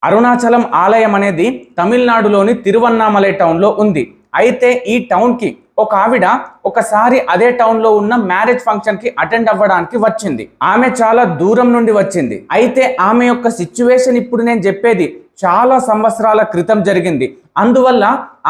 అరుణాచలం ఆలయం అనేది తమిళనాడులోని తిరువన్నామలై టౌన్లో ఉంది. అయితే ఈ టౌన్కి ఒక ఆవిడ ఒకసారి అదే టౌన్లో ఉన్న మ్యారేజ్ ఫంక్షన్కి అటెండ్ అవ్వడానికి వచ్చింది. ఆమె చాలా దూరం నుండి వచ్చింది. అయితే ఆమె యొక్క సిచ్యువేషన్ ఇప్పుడు నేను చెప్పేది చాలా సంవత్సరాల క్రితం జరిగింది. అందువల్ల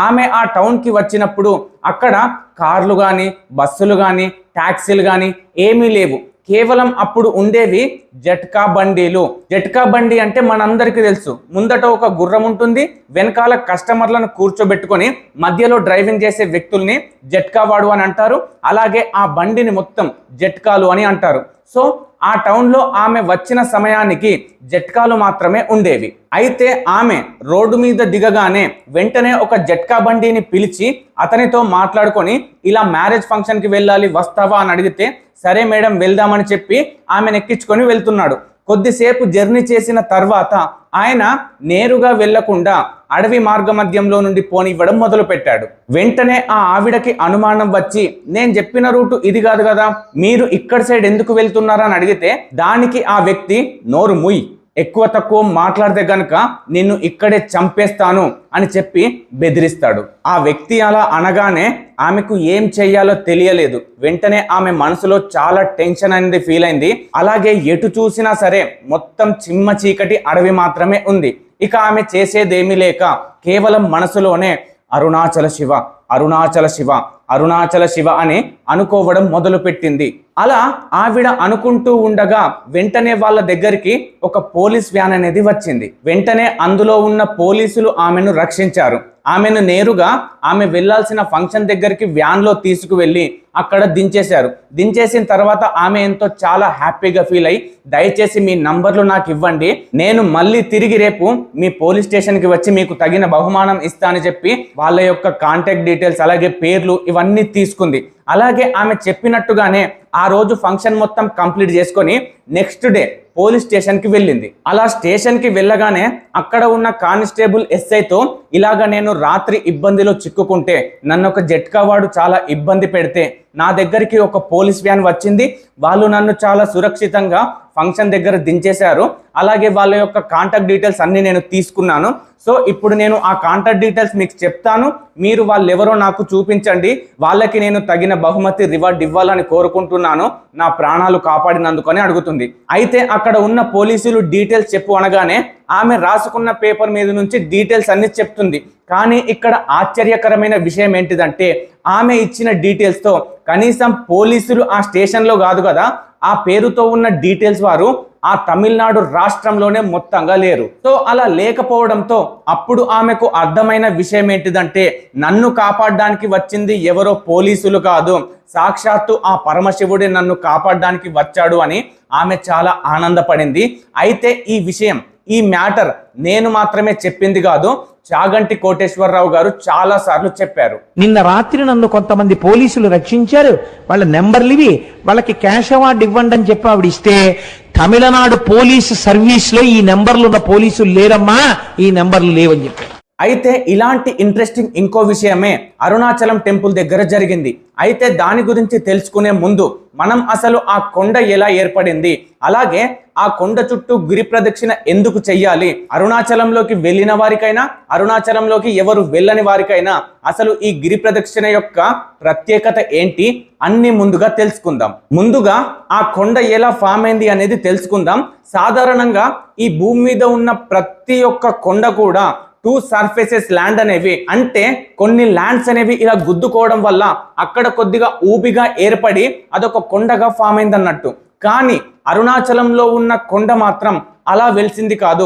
ఆమె ఆ టౌన్కి వచ్చినప్పుడు అక్కడ కార్లు కానీ, బస్సులు కానీ, ట్యాక్సీలు కానీ ఏమీ లేవు. కేవలం అప్పుడు ఉండేవి జట్కా బండీలు. జట్కా బండి అంటే మనందరికీ తెలుసు, ముందట ఒక గుర్రం ఉంటుంది, వెనకాల కస్టమర్లను కూర్చోబెట్టుకొని మధ్యలో డ్రైవింగ్ చేసే వ్యక్తుల్ని జట్కా వాడు అని అంటారు. అలాగే ఆ బండిని మొత్తం జట్కాలు అని అంటారు. సో ఆ టౌన్లో ఆమె వచ్చిన సమయానికి జట్కాలు మాత్రమే ఉండేవి. అయితే ఆమె రోడ్డు మీద దిగగానే వెంటనే ఒక జట్కా బండిని పిలిచి అతనితో మాట్లాడుకొని ఇలా మ్యారేజ్ ఫంక్షన్కి వెళ్ళాలి, వస్తావా అని అడిగితే సరే మేడం వెళ్దామని చెప్పి ఆమెను ఎక్కించుకొని వెళ్తున్నాడు. కొద్దిసేపు జర్నీ చేసిన తర్వాత ఆయన నేరుగా వెళ్లకుండా అడవి మార్గ మధ్యంలో నుండి పోనివ్వడం మొదలు పెట్టాడు. వెంటనే ఆ ఆవిడకి అనుమానం వచ్చి, నేను చెప్పిన రూటు ఇది కాదు కదా, మీరు ఇక్కడ సైడ్ ఎందుకు వెళ్తున్నారని అడిగితే దానికి ఆ వ్యక్తి నోరు ముయ్, ఎక్కువ తక్కువ మాట్లాడితే గనుక నిన్ను ఇక్కడే చంపేస్తాను అని చెప్పి బెదిరిస్తాడు. ఆ వ్యక్తి అలా అనగానే ఆమెకు ఏం చెయ్యాలో తెలియలేదు. వెంటనే ఆమె మనసులో చాలా టెన్షన్ అనేది ఫీల్ అయింది. అలాగే ఎటు చూసినా సరే మొత్తం చిమ్మ చీకటి అడవి మాత్రమే ఉంది. ఇక ఆమె చేసేదేమీ లేక కేవలం మనసులోనే అరుణాచల శివ, అరుణాచల శివ, అరుణాచల శివ అని అనుకోవడం మొదలుపెట్టింది. అలా ఆవిడ అనుకుంటూ ఉండగా వెంటనే వాళ్ళ దగ్గరికి ఒక పోలీస్ వ్యాన్ అనేది వచ్చింది. వెంటనే అందులో ఉన్న పోలీసులు ఆమెను రక్షించారు. ఆమెను నేరుగా ఆమె వెళ్లాల్సిన ఫంక్షన్ దగ్గరికి వ్యాన్లో తీసుకువెళ్ళి అక్కడ దించేశారు. దించేసిన తర్వాత ఆమె ఎంతో చాలా హ్యాపీగా ఫీల్ అయ్యి, దయచేసి మీ నంబర్లు నాకు ఇవ్వండి, నేను మళ్ళీ తిరిగి రేపు మీ పోలీస్ స్టేషన్కి వచ్చి మీకు తగిన బహుమానం ఇస్తా అని చెప్పి వాళ్ళ యొక్క కాంటాక్ట్ డీటెయిల్స్ అలాగే పేర్లు ఇవన్నీ తీసుకుంది. అలాగే ఆమె చెప్పినట్టుగానే ఆ రోజు ఫంక్షన్ మొత్తం కంప్లీట్ చేసుకొని నెక్స్ట్ డే పోలీస్ స్టేషన్కి వెళ్ళింది. అలా స్టేషన్కి వెళ్ళగానే అక్కడ ఉన్న కానిస్టేబుల్ ఎస్ఐతో ఇలాగ నేను రాత్రి ఇబ్బందిలో చిక్కుకుంటే నన్ను ఒక జట్కా వాడు చాలా ఇబ్బంది పెడితే నా దగ్గరికి ఒక పోలీస్ వ్యాన్ వచ్చింది, వాళ్ళు నన్ను చాలా సురక్షితంగా ఫంక్షన్ దగ్గర దించేశారు. అలాగే వాళ్ళ యొక్క కాంటాక్ట్ డీటెయిల్స్ అన్ని నేను తీసుకున్నాను. సో ఇప్పుడు నేను ఆ కాంటాక్ట్ డీటెయిల్స్ మీకు చెప్తాను, మీరు వాళ్ళు ఎవరో నాకు చూపించండి, వాళ్ళకి నేను తగిన బహుమతి రివార్డ్ ఇవ్వాలని కోరుకుంటున్నాను, నా ప్రాణాలు కాపాడినందుకు అని అడుగుతుంది. అయితే అక్కడ ఉన్న పోలీసులు డీటెయిల్స్ చెప్పు అనగానే ఆమె రాసుకున్న పేపర్ మీద నుంచి డీటెయిల్స్ అన్ని చెప్తుంది. కానీ ఇక్కడ ఆశ్చర్యకరమైన విషయం ఏంటిదంటే ఆమె ఇచ్చిన డీటెయిల్స్తో కనీసం పోలీసులు ఆ స్టేషన్లో కాదు కదా, ఆ పేరుతో ఉన్న డీటెయిల్స్ వారు ఆ తమిళనాడు రాష్ట్రంలోనే మొత్తంగా లేరు. సో అలా లేకపోవడంతో అప్పుడు ఆమెకు అర్థమైన విషయం ఏంటిదంటే నన్ను కాపాడడానికి వచ్చింది ఎవరో పోలీసులు కాదు, సాక్షాత్తు ఆ పరమశివుడే నన్ను కాపాడడానికి వచ్చాడు అని ఆమె చాలా ఆనందపడింది. అయితే ఈ విషయం, ఈ మ్యాటర్ నేను మాత్రమే చెప్పింది కాదు, చాగంటి కోటేశ్వరరావు గారు చాలా సార్లు చెప్పారు. నిన్న రాత్రి నన్ను కొంతమంది పోలీసులు రక్షించారు, వాళ్ళ నెంబర్లు ఇవి, వాళ్ళకి క్యాష్ అవార్డు ఇవ్వండి అని చెప్పి ఆవిడ ఇస్తే తమిళనాడు పోలీసు సర్వీస్ లో ఈ నెంబర్లు ఉన్న పోలీసులు లేరమ్మా, ఈ నెంబర్లు లేవని చెప్పారు. అయితే ఇలాంటి ఇంట్రెస్టింగ్ ఇంకో విషయమే అరుణాచలం టెంపుల్ దగ్గర జరిగింది. అయితే దాని గురించి తెలుసుకునే ముందు మనం అసలు ఆ కొండ ఎలా ఏర్పడింది, అలాగే ఆ కొండ చుట్టూ గిరి ప్రదక్షిణ ఎందుకు చెయ్యాలి, అరుణాచలంలోకి వెళ్ళిన వారికైనా అరుణాచలంలోకి ఎవరు వెళ్ళని వారికైనా అసలు ఈ గిరి ప్రదక్షిణ యొక్క ప్రత్యేకత ఏంటి అన్ని ముందుగా తెలుసుకుందాం. ముందుగా ఆ కొండ ఎలా ఫామ్ అయింది అనేది తెలుసుకుందాం. సాధారణంగా ఈ భూమి మీద ఉన్న ప్రతి ఒక్క కొండ కూడా టూ సర్ఫేసెస్ ల్యాండ్ అనేవి, అంటే కొన్ని ల్యాండ్స్ అనేవి ఇలా గుద్దుకోవడం వల్ల అక్కడ కొద్దిగా ఊబిగా ఏర్పడి అదొక కొండగా ఫామ్ అయింది అన్నట్టు. కానీ అరుణాచలంలో ఉన్న కొండ మాత్రం అలా వెలిసింది కాదు,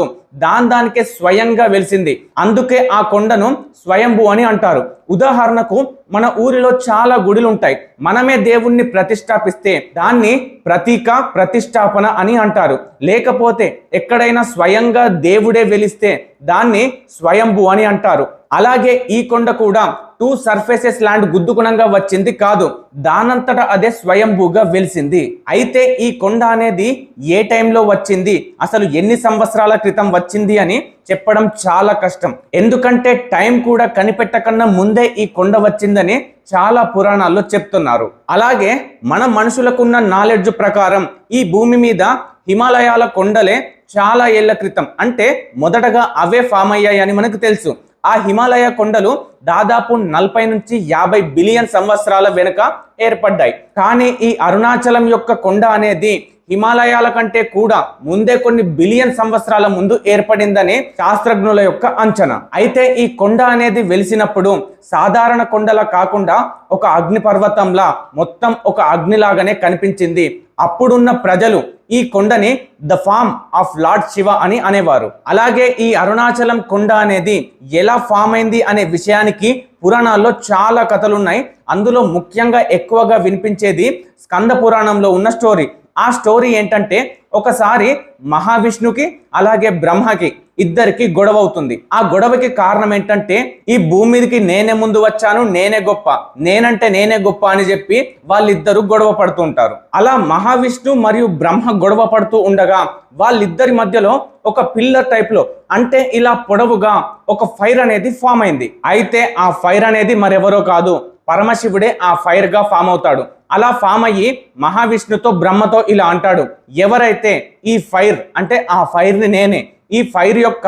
దానికే స్వయంగా వెలిసింది. అందుకే ఆ కొండను స్వయంభూ అని అంటారు. ఉదాహరణకు మన ఊరిలో చాలా గుడులు ఉంటాయి, మనమే దేవుణ్ణి ప్రతిష్టాపిస్తే దాన్ని ప్రతీక ప్రతిష్టాపన అని అంటారు. లేకపోతే ఎక్కడైనా స్వయంగా దేవుడే వెలిస్తే దాన్ని స్వయంభూ అని అంటారు. అలాగే ఈ కొండ కూడా టూ సర్ఫేసెస్ ల్యాండ్ గుద్దుకుణంగా వచ్చింది కాదు, దానంతటా అదే స్వయంభూగా వెలిసింది. అయితే ఈ కొండ అనేది ఏ టైంలో వచ్చింది, అసలు ఎన్ని సంవత్సరాల క్రితం వచ్చింది అని చెప్పడం చాలా కష్టం. ఎందుకంటే టైం కూడా కనిపెట్టకన్నా ముందే ఈ కొండ వచ్చిందని చాలా పురాణాల్లో చెప్తున్నారు. అలాగే మన మనుషులకున్న నాలెడ్జ్ ప్రకారం ఈ భూమి మీద హిమాలయాల కొండలే చాలా ఏళ్ల క్రితం, అంటే మొదటగా అవే ఫామ్ అయ్యాయి అని మనకు తెలుసు. ఆ హిమాలయ కొండలు దాదాపు 40 నుంచి 50 బిలియన్ సంవత్సరాల వెనుక ఏర్పడ్డాయి. కానీ ఈ అరుణాచలం యొక్క కొండ అనేది హిమాలయాల కంటే కూడా ముందే కొన్ని బిలియన్ సంవత్సరాల ముందు ఏర్పడిందని శాస్త్రజ్ఞుల యొక్క అంచనా. అయితే ఈ కొండ అనేది వెలిసినప్పుడు సాధారణ కొండలా కాకుండా ఒక అగ్ని పర్వతంలా, మొత్తం ఒక అగ్నిలాగానే కనిపించింది. అప్పుడున్న ప్రజలు ఈ కొండని the form of lord Shiva అని అనేవారు. అలాగే ఈ అరుణాచలం కొండ అనేది ఎలా ఫామ్ అయింది అనే విషయానికి పురాణాల్లో చాలా కథలున్నాయి. అందులో ముఖ్యంగా ఎక్కువగా వినిపించేది స్కంద పురాణంలో ఉన్న స్టోరీ. ఆ స్టోరీ ఏంటంటే, ఒకసారి మహావిష్ణుకి అలాగే బ్రహ్మకి ఇద్దరికి గొడవ అవుతుంది. ఆ గొడవకి కారణం ఏంటంటే, ఈ భూమి మీదకి నేనే ముందు వచ్చాను, నేనే గొప్ప, నేనంటే నేనే గొప్ప అని చెప్పి వాళ్ళిద్దరూ గొడవ పడుతూ ఉంటారు. అలా మహావిష్ణు మరియు బ్రహ్మ గొడవ పడుతూ ఉండగా వాళ్ళిద్దరి మధ్యలో ఒక పిల్లర్ టైప్ లో, అంటే ఇలా పొడవుగా ఒక ఫైర్ అనేది ఫామ్ అయింది. అయితే ఆ ఫైర్ అనేది మరెవరో కాదు, పరమశివుడే ఆ ఫైర్ గా ఫామ్ అవుతాడు. అలా ఫామ్ అయ్యి మహావిష్ణుతో బ్రహ్మతో ఇలా అంటాడు, ఎవరైతే ఈ ఫైర్, అంటే ఆ ఫైర్ ని నేనే, ఈ ఫైర్ యొక్క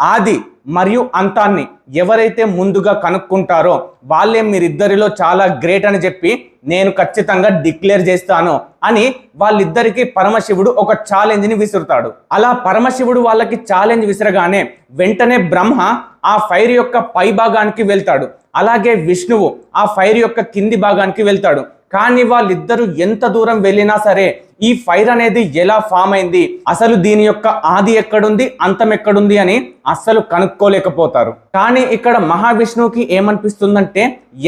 ఆది మరియు అంతాన్ని ఎవరైతే ముందుగా కనుక్కుంటారో వాళ్ళే మీరిద్దరిలో చాలా గ్రేట్ అని చెప్పి నేను ఖచ్చితంగా డిక్లేర్ చేస్తాను అని వాళ్ళిద్దరికి పరమశివుడు ఒక ఛాలెంజ్ ని విసురుతాడు. అలా పరమశివుడు వాళ్ళకి ఛాలెంజ్ విసరగానే వెంటనే బ్రహ్మ ఆ ఫైర్ యొక్క పై భాగానికి వెళ్తాడు, అలాగే విష్ణువు ఆ ఫైర్ యొక్క కింది భాగానికి వెళ్తాడు. కానీ వాళ్ళిద్దరూ ఎంత దూరం వెళ్ళినా సరే ఈ ఫైర్ అనేది ఎలా ఫామ్ అయింది, అసలు దీని యొక్క ఆది ఎక్కడుంది, అంతం ఎక్కడుంది అని అస్సలు కనుక్కోలేకపోతారు. కానీ ఇక్కడ మహావిష్ణువుకి ఏమనిపిస్తుందంటే,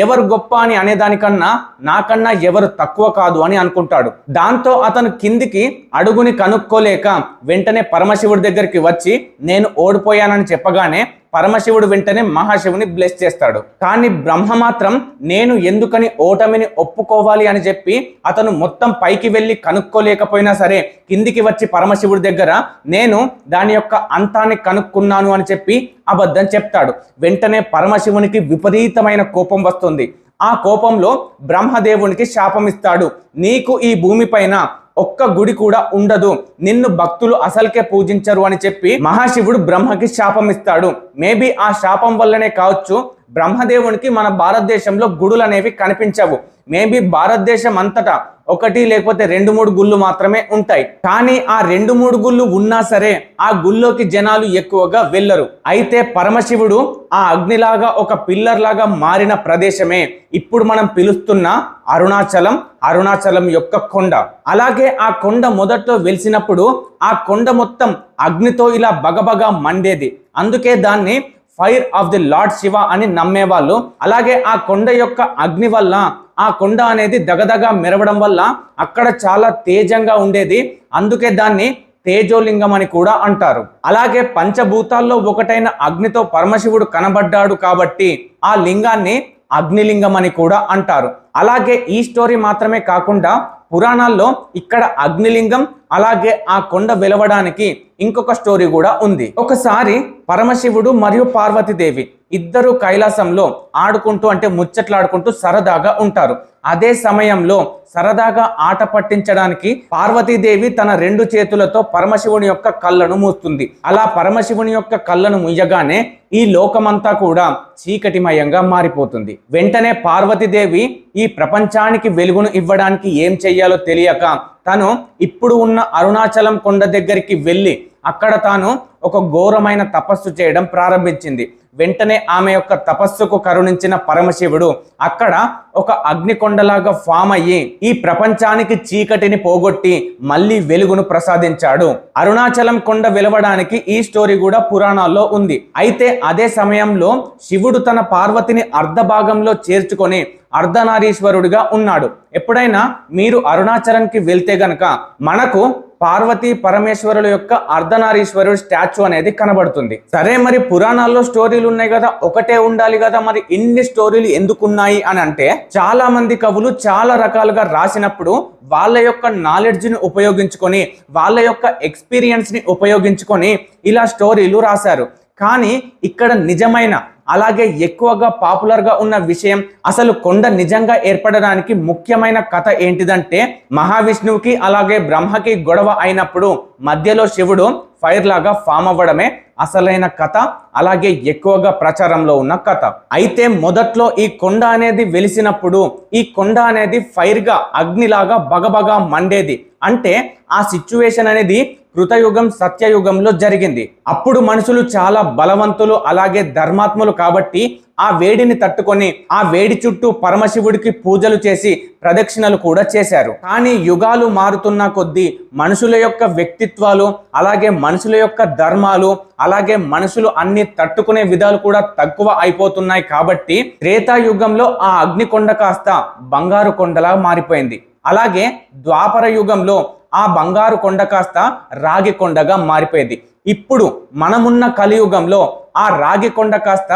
ఎవరు గొప్ప అని అనేదానికన్నా నాకన్నా ఎవరు తక్కువ కాదు అని అనుకుంటాడు. దాంతో అతను కిందికి అడుగుని కనుక్కోలేక వెంటనే పరమశివుడి దగ్గరికి వచ్చి నేను ఓడిపోయానని చెప్పగానే పరమశివుడు వెంటనే మహాశివుని బ్లెస్ చేస్తాడు. కానీ బ్రహ్మ మాత్రం నేను ఎందుకని ఓటమిని ఒప్పుకోవాలి అని చెప్పి అతను మొత్తం పైకి వెళ్ళి కనుక్కోలేకపోయినా సరే కిందికి వచ్చి పరమశివుడి దగ్గర నేను దాని యొక్క అంతాన్ని కనుక్కున్నాను అని చెప్పి అబద్ధం చెప్తాడు. వెంటనే పరమశివునికి విపరీతమైన కోపం వస్తుంది. ఆ కోపంలో బ్రహ్మదేవునికి శాపం ఇస్తాడు, నీకు ఈ భూమిపైన ఒక్క గుడి కూడా ఉండదు, నిన్ను భక్తులు అసలుకే పూజించరు అని చెప్పి మహాశివుడు బ్రహ్మకి శాపం ఇస్తాడు. మేబీ ఆ శాపం వల్లనే కావచ్చు బ్రహ్మదేవునికి మన భారతదేశంలో గుడులు అనేవి కనిపించవు. మేబీ భారతదేశం అంతటా 1 లేకపోతే 2-3 గుళ్ళు మాత్రమే ఉంటాయి. కానీ ఆ 2-3 గుళ్ళు ఉన్నా సరే ఆ గుళ్ళోకి జనాలు ఎక్కువగా వెళ్ళరు. అయితే పరమశివుడు ఆ అగ్నిలాగా ఒక పిల్లర్ లాగా మారిన ప్రదేశమే ఇప్పుడు మనం పిలుస్తున్న అరుణాచలం, అరుణాచలం యొక్క కొండ. అలాగే ఆ కొండ మొదట్లో వెలిసినప్పుడు ఆ కొండ మొత్తం అగ్నితో ఇలా బగబగా మండేది. అందుకే దాన్ని fire of the lord Shiva అని నమ్మేవాళ్ళు. అలాగే ఆ కొండ యొక్క అగ్ని వల్ల ఆ కొండ అనేది దగదగా మెరవడం వల్ల అక్కడ చాలా తేజంగా ఉండేది. అందుకే దాన్ని తేజోలింగం అని కూడా అంటారు. అలాగే పంచభూతాల్లో ఒకటైన అగ్నితో పరమశివుడు కనబడ్డాడు కాబట్టి ఆ లింగాన్ని అగ్నిలింగం అని కూడా అంటారు. అలాగే ఈ స్టోరీ మాత్రమే కాకుండా పురాణాల్లో ఇక్కడ అగ్నిలింగం అలాగే ఆ కొండ వెలవడానికి ఇంకొక స్టోరీ కూడా ఉంది. ఒకసారి పరమశివుడు మరియు పార్వతీదేవి ఇద్దరు కైలాసంలో ఆడుకుంటూ, అంటే ముచ్చట్లాడుకుంటూ సరదాగా ఉంటారు. అదే సమయంలో సరదాగా ఆట పట్టించడానికి పార్వతీదేవి తన 2 చేతులతో పరమశివుని యొక్క కళ్ళను మూస్తుంది. అలా పరమశివుని యొక్క కళ్ళను ముయ్యగానే ఈ లోకమంతా కూడా చీకటిమయంగా మారిపోతుంది. వెంటనే పార్వతీదేవి ఈ ప్రపంచానికి వెలుగును ఇవ్వడానికి ఏం చెయ్యాలో తెలియక తను ఇప్పుడు ఉన్న అరుణాచలం కొండ దగ్గరికి వెళ్ళి అక్కడ తాను ఒక ఘోరమైన తపస్సు చేయడం ప్రారంభించింది. వెంటనే ఆమె యొక్క తపస్సుకు కరుణించిన పరమశివుడు అక్కడ ఒక అగ్నికొండలాగా ఫామ్ అయ్యి ఈ ప్రపంచానికి చీకటిని పోగొట్టి మళ్ళీ వెలుగును ప్రసాదించాడు. అరుణాచలం కొండ వెలవడానికి ఈ స్టోరీ కూడా పురాణాల్లో ఉంది. అయితే అదే సమయంలో శివుడు తన పార్వతిని అర్ధ భాగంలో చేర్చుకొని అర్ధనారీశ్వరుడిగా ఉన్నాడు. ఎప్పుడైనా మీరు అరుణాచలంకి వెళ్తే గనక మనకు పార్వతీ పరమేశ్వరుల యొక్క అర్ధనారీశ్వరుడు స్టాచ్యూ అనేది కనబడుతుంది. సరే, మరి పురాణాల్లో స్టోరీలు ఉన్నాయి కదా, ఒకటే ఉండాలి కదా, మరి ఇన్ని స్టోరీలు ఎందుకున్నాయి అని అంటే, చాలా మంది కవులు చాలా రకాలుగా రాసినప్పుడు వాళ్ళ యొక్క నాలెడ్జ్ ని ఉపయోగించుకొని, వాళ్ళ యొక్క ఎక్స్పీరియన్స్ ని ఉపయోగించుకొని ఇలా స్టోరీలు రాశారు. కానీ ఇక్కడ నిజమైన అలాగే ఎక్కువగా పాపులర్ గా ఉన్న విషయం, అసలు కొండ నిజంగా ఏర్పడడానికి ముఖ్యమైన కథ ఏంటిదంటే, మహావిష్ణువుకి అలాగే బ్రహ్మకి గొడవ అయినప్పుడు మధ్యలో శివుడు ఫైర్ లాగా ఫామ్ అవ్వడమే అసలైన కథ, అలాగే ఎక్కువగా ప్రచారంలో ఉన్న కథ. అయితే మొదట్లో ఈ కొండ అనేది వెలిసినప్పుడు ఈ కొండ అనేది ఫైర్ గా అగ్నిలాగా బగబగా మండేది. అంటే ఆ సిచ్యువేషన్ అనేది కృతయుగం సత్యయుగంలో జరిగింది. అప్పుడు మనుషులు చాలా బలవంతులు అలాగే ధర్మాత్ములు కాబట్టి ఆ వేడిని తట్టుకొని ఆ వేడి చుట్టూ పరమశివుడికి పూజలు చేసి ప్రదక్షిణలు కూడా చేశారు. కానీ యుగాలు మారుతున్న కొద్దీ మనుషుల యొక్క వ్యక్తిత్వాలు అలాగే మనుషుల యొక్క ధర్మాలు అలాగే మనుషులు అన్ని తట్టుకునే విధాలు కూడా తక్కువ అయిపోతున్నాయి. కాబట్టి త్రేతాయుగంలో ఆ అగ్నికొండ కాస్త బంగారు కొండలా మారిపోయింది. అలాగే ద్వాపర యుగంలో ఆ బంగారు కొండ కాస్త రాగి కొండగా మారిపోయింది. ఇప్పుడు మనమున్న కలియుగంలో ఆ రాగి కొండ కాస్త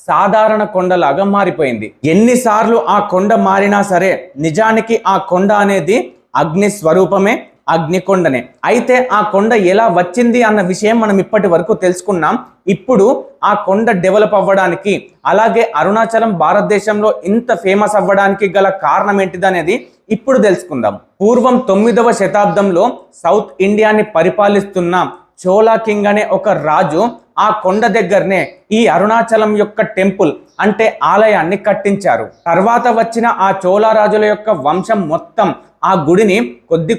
సాధారణ కొండలాగా మారిపోయింది. ఎన్నిసార్లు ఆ కొండ మారినా సరే నిజానికి ఆ కొండ అనేది అగ్ని స్వరూపమే, అగ్నికొండనే. అయితే ఆ కొండ ఎలా వచ్చింది అన్న విషయం మనం ఇప్పటి వరకు తెలుసుకున్నాం. ఇప్పుడు ఆ కొండ డెవలప్ అవ్వడానికి అలాగే అరుణాచలం భారతదేశంలో ఇంత ఫేమస్ అవ్వడానికి గల కారణం ఏంటిదనేది ఇప్పుడు తెలుసుకుందాం. పూర్వం 9వ శతాబ్దంలో సౌత్ ఇండియాని పరిపాలిస్తున్న చోళా కింగ్ అనే ఒక రాజు ఆ కొండ దగ్గరనే ఈ అరుణాచలం యొక్క టెంపుల్ అంటే ఆలయాన్ని కట్టించారు. తర్వాత వచ్చిన ఆ చోళా రాజుల యొక్క వంశం మొత్తం ఆ గుడిని కొద్ది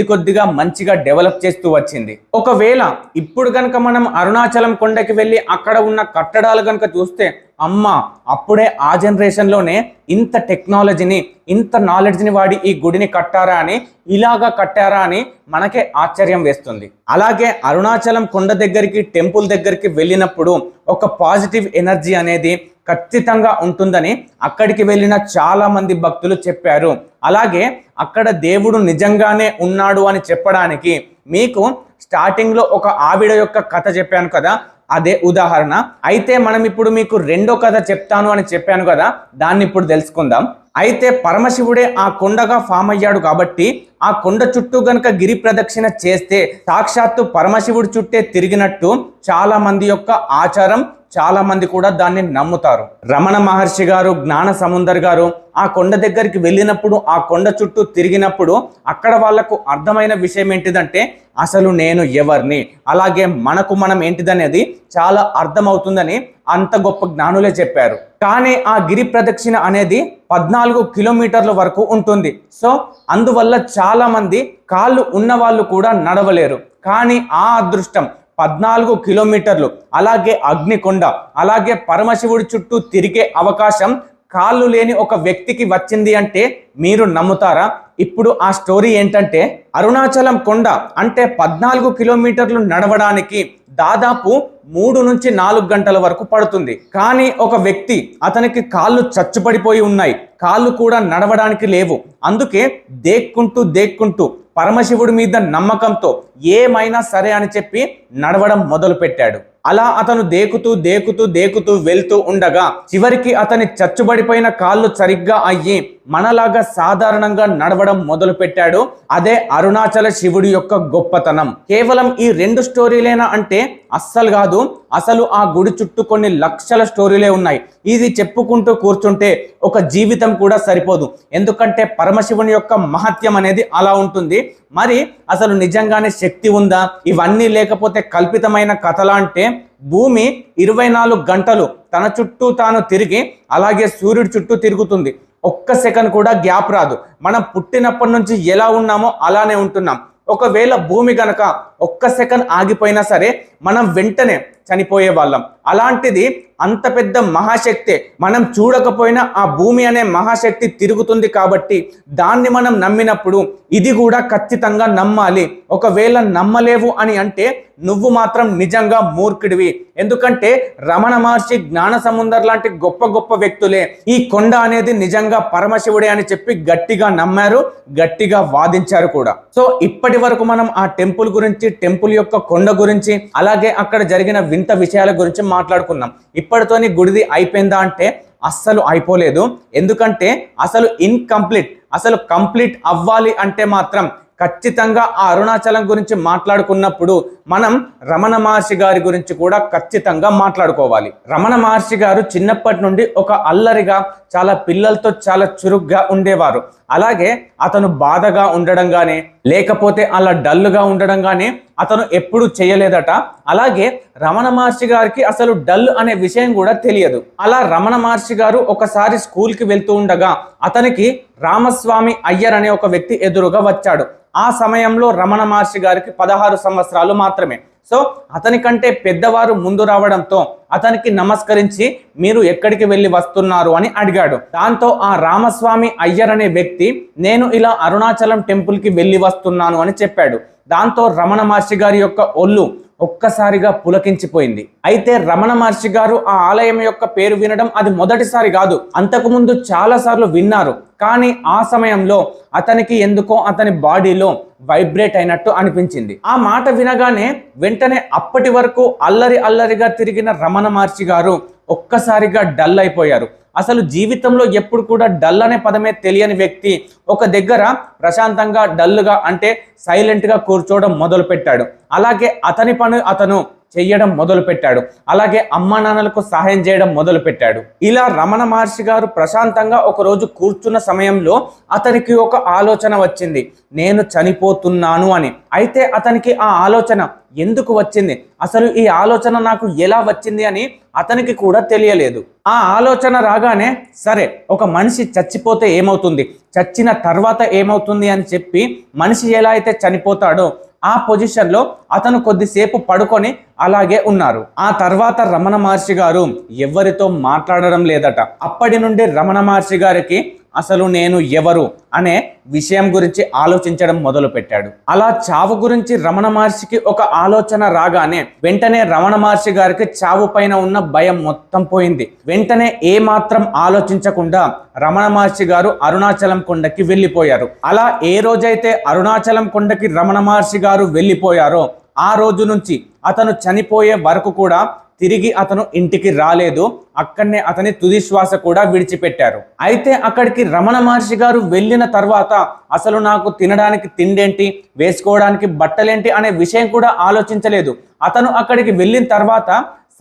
కొద్దిగా మంచిగా డెవలప్ చేస్తూ వచ్చింది. ఒకవేళ ఇప్పుడు కనుక మనం అరుణాచలం కొండకి వెళ్ళి అక్కడ ఉన్న కట్టడాలు కనుక చూస్తే అమ్మా అప్పుడే ఆ జనరేషన్లోనే ఇంత టెక్నాలజీని ఇంత నాలెడ్జ్ని వాడి ఈ గుడిని కట్టారా అని, ఇలాగా కట్టారా అని మనకే ఆశ్చర్యం వేస్తుంది. అలాగే అరుణాచలం కొండ దగ్గరికి టెంపుల్ దగ్గరికి వెళ్ళినప్పుడు ఒక పాజిటివ్ ఎనర్జీ అనేది ఖచ్చితంగా ఉంటుందని అక్కడికి వెళ్ళిన చాలా మంది భక్తులు చెప్పారు. అలాగే అక్కడ దేవుడు నిజంగానే ఉన్నాడు అని చెప్పడానికి మీకు స్టార్టింగ్లో ఒక ఆవిడ యొక్క కథ చెప్పాను కదా, అదే ఉదాహరణ. అయితే మనం ఇప్పుడు మీకు రెండో కథ చెప్తాను అని చెప్పాను కదా, దాన్ని ఇప్పుడు తెలుసుకుందాం. అయితే పరమశివుడే ఆ కొండగా ఫామ్ అయ్యాడు కాబట్టి ఆ కొండ చుట్టూ గనక గిరి ప్రదక్షిణ చేస్తే సాక్షాత్తు పరమశివుడి చుట్టే తిరిగినట్టు చాలా మంది యొక్క ఆచారం, చాలా మంది కూడా దాన్ని నమ్ముతారు. రమణ మహర్షి గారు, జ్ఞాన సముందర్ గారు ఆ కొండ దగ్గరికి వెళ్ళినప్పుడు ఆ కొండ చుట్టూ తిరిగినప్పుడు అక్కడ వాళ్లకు అర్థమైన విషయం ఏంటిదంటే అసలు నేను ఎవరిని, అలాగే మనకు మనం ఏంటిదనేది చాలా అర్థమవుతుందని అంత గొప్ప జ్ఞానులే చెప్పారు. కానీ ఆ గిరి ప్రదక్షిణ అనేది 14 కిలోమీటర్ల వరకు ఉంటుంది. సో అందువల్ల చాలా మంది కాళ్ళు ఉన్న వాళ్ళు కూడా నడవలేరు. కానీ ఆ అదృష్టం 14 కిలోమీటర్లు అలాగే అగ్నికొండ అలాగే పరమశివుడి చుట్టూ తిరిగే అవకాశం కాళ్ళు లేని ఒక వ్యక్తికి వచ్చింది అంటే మీరు నమ్ముతారా? ఇప్పుడు ఆ స్టోరీ ఏంటంటే అరుణాచలం కొండ అంటే 14 కిలోమీటర్లు నడవడానికి దాదాపు 3 నుంచి 4 గంటల వరకు పడుతుంది. కానీ ఒక వ్యక్తి అతనికి కాళ్ళు చచ్చుపడిపోయి ఉన్నాయి, కాళ్ళు కూడా నడవడానికి లేవు. అందుకే దేక్కుంటూ పరమశివుడి మీద నమ్మకంతో ఏమైనా సరే అని చెప్పి నడవడం మొదలు పెట్టాడు. అలా అతను దేకుతూ వెళ్తూ ఉండగా చివరికి అతని చచ్చుబడిపోయిన కాళ్ళు సరిగ్గా అయ్యి మనలాగా సాధారణంగా నడవడం మొదలు పెట్టాడు. అదే అరుణాచల శివుడి యొక్క గొప్పతనం. కేవలం ఈ 2 స్టోరీలేనా అంటే అస్సలు కాదు. అసలు ఆ గుడి చుట్టూ కొన్ని లక్షల స్టోరీలే ఉన్నాయి. ఇది చెప్పుకుంటూ కూర్చుంటే ఒక జీవితం కూడా సరిపోదు. ఎందుకంటే పరమశివుని యొక్క మహత్యం అనేది అలా ఉంటుంది. మరి అసలు నిజంగానే శక్తి ఉందా? ఇవన్నీ లేకపోతే కల్పితమైన కథలా అంటే భూమి 24 గంటలు తన చుట్టూ తాను తిరిగి అలాగే సూర్యుడి చుట్టూ తిరుగుతుంది. ఒక్క సెకండ్ కూడా గ్యాప్ రాదు. మనం పుట్టినప్పటి నుంచి ఎలా ఉన్నామో అలానే ఉంటున్నాం. ఒకవేళ భూమి గనక ఒక్క సెకండ్ ఆగిపోయినా సరే మనం వెంటనే చనిపోయే వాళ్ళం. అలాంటిది అంత పెద్ద మహాశక్తి మనం చూడకపోయినా ఆ భూమి అనే మహాశక్తి తిరుగుతుంది కాబట్టి దాన్ని మనం నమ్మినప్పుడు ఇది కూడా ఖచ్చితంగా నమ్మాలి. ఒకవేళ నమ్మలేవు అని అంటే నువ్వు మాత్రం నిజంగా మూర్ఖుడివి. ఎందుకంటే రమణ మహర్షి, జ్ఞాన సముందర్ లాంటి గొప్ప గొప్ప వ్యక్తులే ఈ కొండ అనేది నిజంగా పరమశివుడే అని చెప్పి గట్టిగా నమ్మారు, గట్టిగా వాదించారు కూడా. సో ఇప్పటి వరకు మనం ఆ టెంపుల్ గురించి, టెంపుల్ యొక్క కొండ గురించి అలాగే అక్కడ జరిగిన వింత విషయాల గురించి మాట్లాడుకున్నాం. ఇప్పటితోని గుడిది అయిపోయిందా అంటే అస్సలు అయిపోలేదు. ఎందుకంటే అసలు ఇన్కంప్లీట్, అసలు కంప్లీట్ అవ్వాలి అంటే మాత్రం ఖచ్చితంగా ఆ అరుణాచలం గురించి మాట్లాడుకున్నప్పుడు మనం రమణ మహర్షి గారి గురించి కూడా ఖచ్చితంగా మాట్లాడుకోవాలి. రమణ మహర్షి గారు చిన్నప్పటి నుండి ఒక అల్లరిగా, చాలా పిల్లలతో చాలా చురుగ్గా ఉండేవారు. అలాగే అతను బాధగా ఉండడం కానీ లేకపోతే అలా డల్గా ఉండడం కానీ అతను ఎప్పుడు చేయలేదట. అలాగే రమణ మహర్షి గారికి అసలు డల్ అనే విషయం కూడా తెలియదు. అలా రమణ మహర్షి గారు ఒకసారి స్కూల్కి వెళ్తూ ఉండగా అతనికి రామస్వామి అయ్యర్ అనే ఒక వ్యక్తి ఎదురుగా వచ్చాడు. ఆ సమయంలో రమణ మహర్షి గారికి 16 సంవత్సరాలు మాత్రమే. సో అతని కంటే పెద్దవారు ముందు రావడంతో అతనికి నమస్కరించి మీరు ఎక్కడికి వెళ్ళి వస్తున్నారు అని అడిగాడు. దాంతో ఆ రామస్వామి అయ్యర్ అనే వ్యక్తి నేను ఇలా అరుణాచలం టెంపుల్కి వెళ్ళి వస్తున్నాను అని చెప్పాడు. దాంతో రమణ మహర్షి గారి యొక్క ఒళ్ళు ఒక్కసారిగా పులకించిపోయింది. అయితే రమణ మహర్షి గారు ఆ ఆలయం యొక్క పేరు వినడం అది మొదటిసారి కాదు, అంతకుముందు చాలా సార్లు విన్నారు. కానీ ఆ సమయంలో అతనికి ఎందుకో అతని బాడీలో వైబ్రేట్ అయినట్టు అనిపించింది. ఆ మాట వినగానే వెంటనే అప్పటి వరకు అల్లరిగా తిరిగిన రమణ మహర్షి గారు ఒక్కసారిగా డల్ అయిపోయారు. అసలు జీవితంలో ఎప్పుడు కూడా డల్ అనే పదమే తెలియని వ్యక్తి ఒక దగ్గర ప్రశాంతంగా డల్గా అంటే సైలెంట్గా కూర్చోవడం మొదలు పెట్టాడు. అలాగే అతని పని అతను చెయ్యడం మొదలు పెట్టాడు. అలాగే అమ్మా నాన్నలకు సహాయం చేయడం మొదలు పెట్టాడు. ఇలా రమణ మహర్షి గారు ప్రశాంతంగా ఒకరోజు కూర్చున్న సమయంలో అతనికి ఒక ఆలోచన వచ్చింది, నేను చనిపోతున్నాను అని. అయితే అతనికి ఆ ఆలోచన ఎందుకు వచ్చింది, అసలు ఈ ఆలోచన నాకు ఎలా వచ్చింది అని అతనికి కూడా తెలియలేదు. ఆ ఆలోచన రాగానే సరే ఒక మనిషి చచ్చిపోతే ఏమవుతుంది, చచ్చిన తర్వాత ఏమవుతుంది అని చెప్పి మనిషి ఎలా అయితే చనిపోతాడో ఆ పొజిషన్లో అతను కొద్దిసేపు పడుకొని అలాగే ఉన్నారు. ఆ తర్వాత రమణ మహర్షి గారు ఎవరితో మాట్లాడడం లేదట. అప్పటి నుండి రమణ మహర్షి గారికి అసలు నేను ఎవరు అనే విషయం గురించి ఆలోచించడం మొదలు పెట్టాడు. అలా చావు గురించి రమణ మహర్షికి ఒక ఆలోచన రాగానే వెంటనే రమణ మహర్షి గారికి చావు పైన ఉన్న భయం మొత్తం పోయింది. వెంటనే ఏ మాత్రం ఆలోచించకుండా రమణ మహర్షి గారు అరుణాచలం కొండకి వెళ్ళిపోయారు. అలా ఏ రోజైతే అరుణాచలం కొండకి రమణ మహర్షి గారు వెళ్ళిపోయారో ఆ రోజు నుంచి అతను చనిపోయే వరకు కూడా తిరిగి అతను ఇంటికి రాలేదు. అక్కడనే అతని తుది శ్వాస కూడా విడిచిపెట్టారు. అయితే అక్కడికి రమణ మహర్షి గారు వెళ్ళిన తర్వాత అసలు నాకు తినడానికి తిండేంటి, వేసుకోవడానికి బట్టలేంటి అనే విషయం కూడా ఆలోచించలేదు. అతను అక్కడికి వెళ్ళిన తర్వాత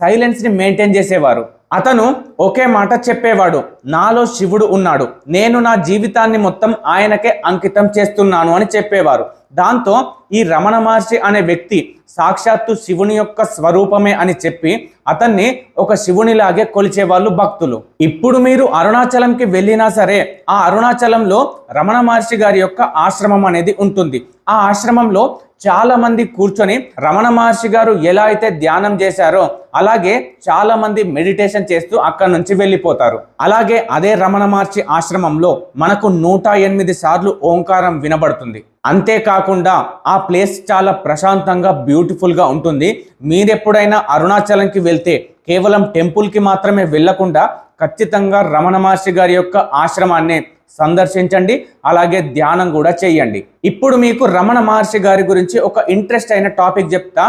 సైలెన్స్ ని మెయింటైన్ చేసేవారు. అతను ఒకే మాట చెప్పేవాడు, నాలో శివుడు ఉన్నాడు, నేను నా జీవితాన్ని మొత్తం ఆయనకే అంకితం చేస్తున్నాను అని చెప్పేవారు. దాంతో ఈ రమణ మహర్షి అనే వ్యక్తి సాక్షాత్తు శివుని యొక్క స్వరూపమే అని చెప్పి అతన్ని ఒక శివునిలాగే కొలిచేవాళ్ళు భక్తులు. ఇప్పుడు మీరు అరుణాచలంకి వెళ్ళినా సరే ఆ అరుణాచలంలో రమణ మహర్షి గారి యొక్క ఆశ్రమం అనేది ఉంటుంది. ఆ ఆశ్రమంలో చాలా మంది కూర్చొని రమణ మహర్షి గారు ఎలా అయితే ధ్యానం చేశారో అలాగే చాలా మంది మెడిటేషన్ చేస్తూ అక్కడి నుంచి వెళ్ళిపోతారు. అలాగే అదే రమణ మహర్షి ఆశ్రమంలో మనకు 108 సార్లు ఓంకారం వినబడుతుంది. అంతేకాకుండా ఆ ప్లేస్ చాలా ప్రశాంతంగా బ్యూటిఫుల్ గా ఉంటుంది. మీరెప్పుడైనా అరుణాచలంకి వెళ్తే కేవలం టెంపుల్కి మాత్రమే వెళ్లకుండా ఖచ్చితంగా రమణ మహర్షి గారి యొక్క ఆశ్రమాన్ని సందర్శించండి. అలాగే ధ్యానం కూడా చేయండి. ఇప్పుడు మీకు రమణ మహర్షి గారి గురించి ఒక ఇంట్రెస్ట్ అయిన టాపిక్ చెప్తా.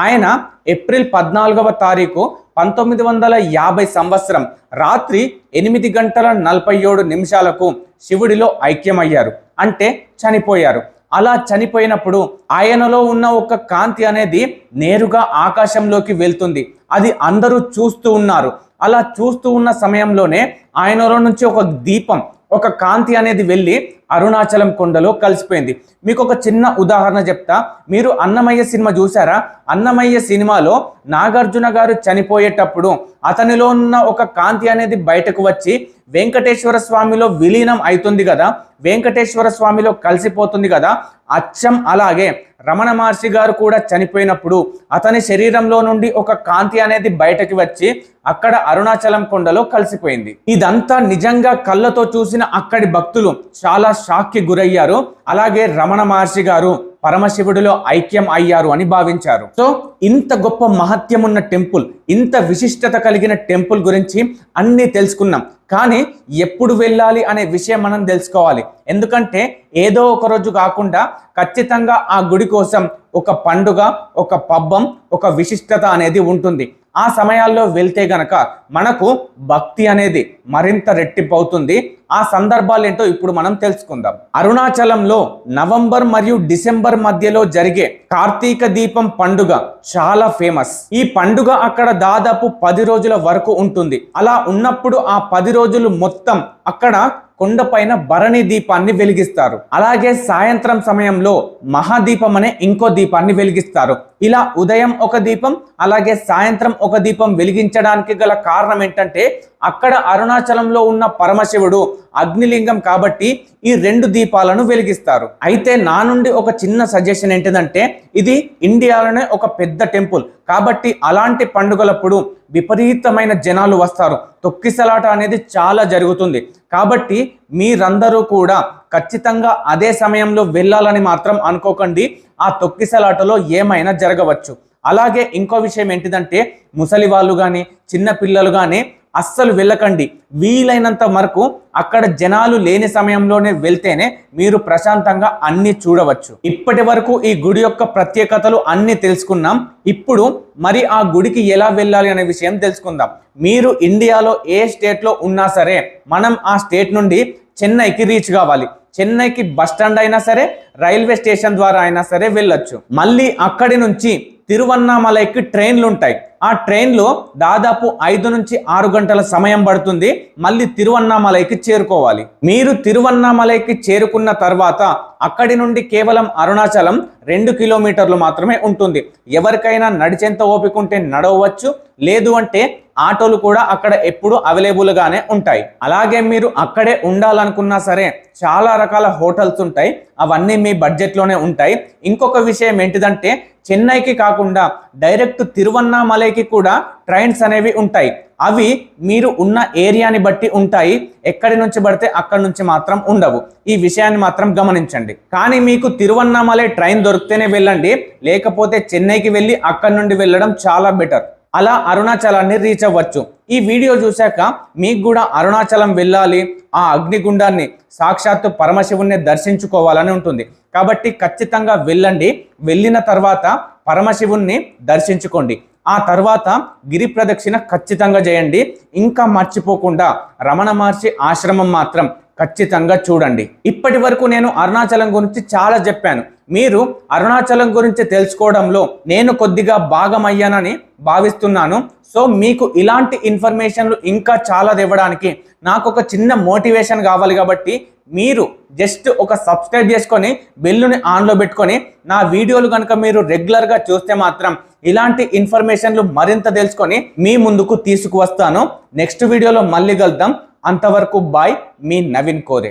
ఆయన ఏప్రిల్ 14వ తారీఖు 1950 సంవత్సరం రాత్రి 8:47 శివుడిలో ఐక్యమయ్యారు, అంటే చనిపోయారు. అలా చనిపోయినప్పుడు ఆయనలో ఉన్న ఒక కాంతి అనేది నేరుగా ఆకాశంలోకి వెళ్తుంది. అది అందరూ చూస్తూ ఉన్నారు. అలా చూస్తూ ఉన్న సమయంలోనే ఆయనలో నుంచి ఒక దీపం, ఒక కాంతి అనేది వెళ్ళి అరుణాచలం కొండలో కలిసిపోయింది. మీకు ఒక చిన్న ఉదాహరణ చెప్తా. మీరు అన్నమయ్య సినిమా చూసారా? అన్నమయ్య సినిమాలో నాగార్జున గారు చనిపోయేటప్పుడు అతనిలో ఉన్న ఒక కాంతి అనేది బయటకు వచ్చి వెంకటేశ్వర స్వామిలో విలీనం అవుతుంది కదా, వెంకటేశ్వర స్వామిలో కలిసిపోతుంది కదా. అచ్చం అలాగే రమణ మహర్షి గారు కూడా చనిపోయినప్పుడు అతని శరీరంలో నుండి ఒక కాంతి అనేది బయటకు వచ్చి అక్కడ అరుణాచలం కొండలో కలిసిపోయింది. ఇదంతా నిజంగా కళ్ళతో చూసిన అక్కడి భక్తులు చాలా షాక్ కి గురయ్యారు. అలాగే రమణ మహర్షి గారు పరమశివుడిలో ఐక్యం అయ్యారు అని భావించారు. సో ఇంత గొప్ప మహత్యం ఉన్న టెంపుల్, ఇంత విశిష్టత కలిగిన టెంపుల్ గురించి అన్నీ తెలుసుకున్నాం. కానీ ఎప్పుడు వెళ్ళాలి అనే విషయం మనం తెలుసుకోవాలి. ఎందుకంటే ఏదో ఒక రోజు కాకుండా ఖచ్చితంగా ఆ గుడి కోసం ఒక పండుగ, ఒక పబ్బం, ఒక విశిష్టత అనేది ఉంటుంది. ఆ సమయాల్లో వెళ్తే గనక మనకు భక్తి అనేది మరింత రెట్టింపవుతుంది. ఆ సందర్భాలు ఏంటో ఇప్పుడు మనం తెలుసుకుందాం. అరుణాచలంలో నవంబర్ మరియు డిసెంబర్ మధ్యలో జరిగే కార్తీక దీపం పండుగ చాలా ఫేమస్. ఈ పండుగ అక్కడ దాదాపు 10 రోజుల వరకు ఉంటుంది. అలా ఉన్నప్పుడు ఆ 10 రోజులు మొత్తం అక్కడ కొండపైన భరణి దీపాన్ని వెలిగిస్తారు. అలాగే సాయంత్రం సమయంలో మహాదీపం అనే ఇంకో దీపాన్ని వెలిగిస్తారు. ఇలా ఉదయం ఒక దీపం, అలాగే సాయంత్రం ఒక దీపం వెలిగించడానికి గల కారణం ఏంటంటే అక్కడ అరుణాచలంలో ఉన్న పరమశివుడు అగ్నిలింగం కాబట్టి ఈ 2 దీపాలను వెలిగిస్తారు. అయితే నా నుండి ఒక చిన్న సజెషన్ ఏంటిదంటే ఇది ఇండియాలోనే ఒక పెద్ద టెంపుల్ కాబట్టి అలాంటి పండుగలప్పుడు విపరీతమైన జనాలు వస్తారు. తొక్కిసలాట అనేది చాలా జరుగుతుంది. కాబట్టి మీరందరూ కూడా ఖచ్చితంగా అదే సమయంలో వెళ్ళాలని మాత్రం అనుకోకండి. ఆ తొక్కిసలాటలో ఏమైనా జరగవచ్చు. అలాగే ఇంకో విషయం ఏంటిదంటే ముసలి వాళ్ళు కానీ చిన్న పిల్లలు కానీ అస్సలు వెళ్ళకండి. వీలైనంత వరకు అక్కడ జనాలు లేని సమయంలోనే వెళ్తేనే మీరు ప్రశాంతంగా అన్ని చూడవచ్చు. ఇప్పటి వరకు ఈ గుడి యొక్క ప్రత్యేకతలు అన్ని తెలుసుకున్నాం. ఇప్పుడు మరి ఆ గుడికి ఎలా వెళ్ళాలి అనే విషయం తెలుసుకుందాం. మీరు ఇండియాలో ఏ స్టేట్లో ఉన్నా సరే మనం ఆ స్టేట్ నుండి చెన్నైకి రీచ్ కావాలి. చెన్నైకి బస్ స్టాండ్ అయినా సరే రైల్వే స్టేషన్ ద్వారా అయినా సరే వెళ్ళొచ్చు. మళ్ళీ అక్కడి నుంచి తిరువన్నామలైకి ట్రైన్లు ఉంటాయి. ఆ ట్రైన్లో దాదాపు 5 నుంచి 6 గంటల సమయం పడుతుంది. మళ్ళీ తిరువన్నామలైకి చేరుకోవాలి. మీరు తిరువన్నామలైకి చేరుకున్న తర్వాత అక్కడి నుండి కేవలం అరుణాచలం 2 కిలోమీటర్లు మాత్రమే ఉంటుంది. ఎవరికైనా నడిచేంత ఓపిక ఉంటే నడవచ్చు, లేదు అంటే ఆటోలు కూడా అక్కడ ఎప్పుడు అవైలబుల్ గానే ఉంటాయి. అలాగే మీరు అక్కడే ఉండాలనుకున్నా సరే చాలా రకాల హోటల్స్ ఉంటాయి. అవన్నీ మీ బడ్జెట్ లోనే ఉంటాయి. ఇంకొక విషయం ఏంటిదంటే చెన్నైకి కాకుండా డైరెక్ట్ తిరువన్నామలైకి కూడా ట్రైన్స్ అనేవి ఉంటాయి. అవి మీరు ఉన్న ఏరియాని బట్టి ఉంటాయి. ఎక్కడి నుంచి పడితే అక్కడి నుంచి మాత్రం ఉండవు. ఈ విషయాన్ని మాత్రం గమనించండి. కానీ మీకు తిరువన్నామలై ట్రైన్ దొరికితేనే వెళ్ళండి, లేకపోతే చెన్నైకి వెళ్ళి అక్కడి నుండి వెళ్ళడం చాలా బెటర్. అలా అరుణాచలాన్ని రీచ్ అవ్వచ్చు. ఈ వీడియో చూశాక మీకు కూడా అరుణాచలం వెళ్ళాలి, ఆ అగ్నిగుండాన్ని సాక్షాత్తు పరమశివుణ్ణి దర్శించుకోవాలని ఉంటుంది. కాబట్టి ఖచ్చితంగా వెళ్ళండి. వెళ్ళిన తర్వాత పరమశివుణ్ణి దర్శించుకోండి. ఆ తర్వాత గిరి ప్రదక్షిణ ఖచ్చితంగా చేయండి. ఇంకా మర్చిపోకుండా రమణ మహర్షి ఆశ్రమం మాత్రం ఖచ్చితంగా చూడండి. ఇప్పటి వరకు నేను అరుణాచలం గురించి చాలా చెప్పాను. మీరు అరుణాచలం గురించి తెలుసుకోవడంలో నేను కొద్దిగా భాగమయ్యానని భావిస్తున్నాను. సో మీకు ఇలాంటి ఇన్ఫర్మేషన్లు ఇంకా చాలా ఇవ్వడానికి నాకు ఒక చిన్న మోటివేషన్ కావాలి. కాబట్టి మీరు జస్ట్ ఒక సబ్స్క్రైబ్ చేసుకొని బెల్లుని ఆన్లో పెట్టుకొని నా వీడియోలు కనుక మీరు రెగ్యులర్గా చూస్తే మాత్రం ఇలాంటి ఇన్ఫర్మేషన్లు మరింత తెలుసుకొని మీ ముందుకు తీసుకువస్తాను. నెక్స్ట్ వీడియోలో మళ్ళీ కలుద్దాం. అంతవరకు బాయ్. మీ నవీన్ కోరే.